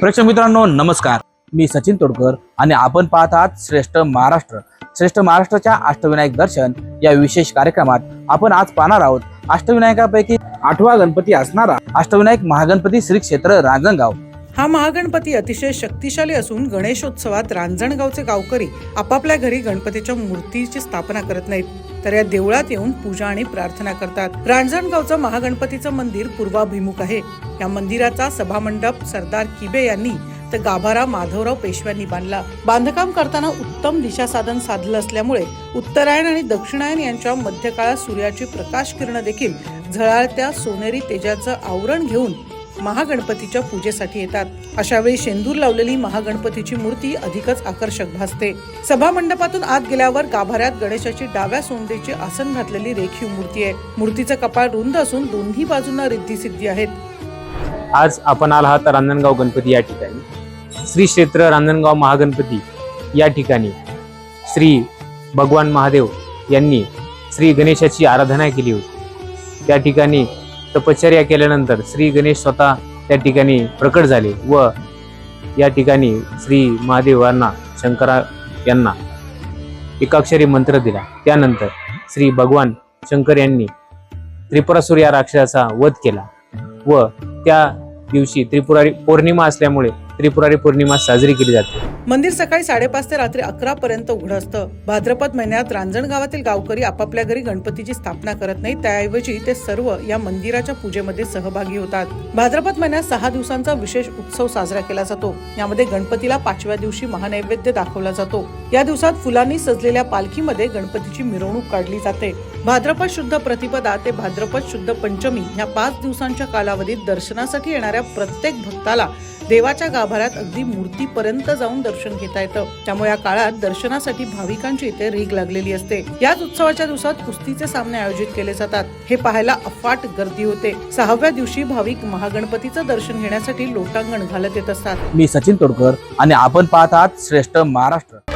प्रेक्षक मित्रांनो नमस्कार, मी सचिन तोडकर आणि आपण पाहत आहात श्रेष्ठ महाराष्ट्र. श्रेष्ठ महाराष्ट्राच्या अष्टविनायक दर्शन या विशेष कार्यक्रमात आपण आज पाहणार आहोत अष्टविनायकापैकी 8वा गणपती असणारा अष्टविनायक महागणपती श्री क्षेत्र रांजणगाव. हा महागणपती अतिशय शक्तिशाली असून गणेशोत्सवात रांजणगावचे गावकरी आपापल्या घरी गणपतीच्या मूर्तीची स्थापना करत नाहीत, तर या देवळात येऊन पूजा आणि प्रार्थना करतात. रांजणगावचं महागणपतीचं मंदिर पूर्वाभिमुख आहे. या मंदिराचा सभामंडप सरदार किबे यांनी तर गाभारा माधवराव पेशव्यांनी बांधला. बांधकाम करताना उत्तम दिशा साधन साधलं असल्यामुळे उत्तरायण आणि दक्षिणायन यांच्या मध्यकाळात सूर्याची प्रकाश किरण देखील झळाळत्या सोनेरी तेजाचं आवरण घेऊन महागणपतीच्या पूजेसाठी येतात. अशा वेळी शेंदूर लावलेली महागणपतीची मूर्ती अधिकच आकर्षक भासते. सभा मंडपातून आत गेल्यावर गाभाऱ्यात गणेशाची डाव्या सोंडेची आसन घातलेली रेखीव मूर्ती आहे. मूर्तीचं कपाळ रुंद असून दोन्ही बाजूंना रिद्धी सिद्धी आहेत. आज आपण आला आहात रांजणगाव गणपती या ठिकाणी. श्री क्षेत्र रांजणगाव महागणपती या ठिकाणी श्री भगवान महादेव यांनी श्री गणेशाची आराधना केली होती. त्या ठिकाणी तपश्चर्या केल्यानंतर श्री गणेश स्वतः त्या ठिकाणी प्रकट झाले व या ठिकाणी श्री महादेवांना शंकरा यांना एकाक्षरी मंत्र दिला. त्यानंतर श्री भगवान शंकर यांनी त्रिपुरासुर या राक्षसाचा वध केला व त्या दिवशी त्रिपुरारी पौर्णिमा असल्यामुळे त्रिपुरारी पौर्णिमा साजरी केली जाते. मंदिर सकाळी 5:30 ते रात्री 11 पर्यंत उघडं असतं. भाद्रपद महिन्यात रांजणगावातील गावकरी आपापल्या घरी गणपतीची स्थापना करत नाहीत, त्याऐवजी ते सर्व या मंदिराच्या पूजेमध्ये सहभागी होतात. भाद्रपद महिन्यात 6 दिवसांचा विशेष उत्सव साजरा केला जातो. यामध्ये गणपतीला 5व्या दिवशी महानैवेद्य दाखवला जातो. या दिवसात फुलांनी सजलेल्या पालखीमध्ये गणपतीची मिरवणूक काढली जाते. भाद्रपद शुद्ध प्रतिपदा ते भाद्रपद शुद्ध पंचमी या 5 दिवसांच्या कालावधीत दर्शनासाठी येणाऱ्या प्रत्येक भक्ताला देवाच्या गाभाऱ्यात अगदी मूर्तीपर्यंत जाऊन दर्शन घेता येतं. त्यामुळे या काळात दर्शनासाठी भाविकांची इथे रीघ लागलेली असते. याच उत्सवाच्या दिवसात कुस्तीचे सामने आयोजित केले जातात. हे पाहायला अफाट गर्दी होते. 6व्या दिवशी भाविक महागणपतीचं दर्शन घेण्यासाठी लोटांगण घालत येत असतात. मी सचिन तोडकर आणि आपण पाहत आहात श्रेष्ठ महाराष्ट्र.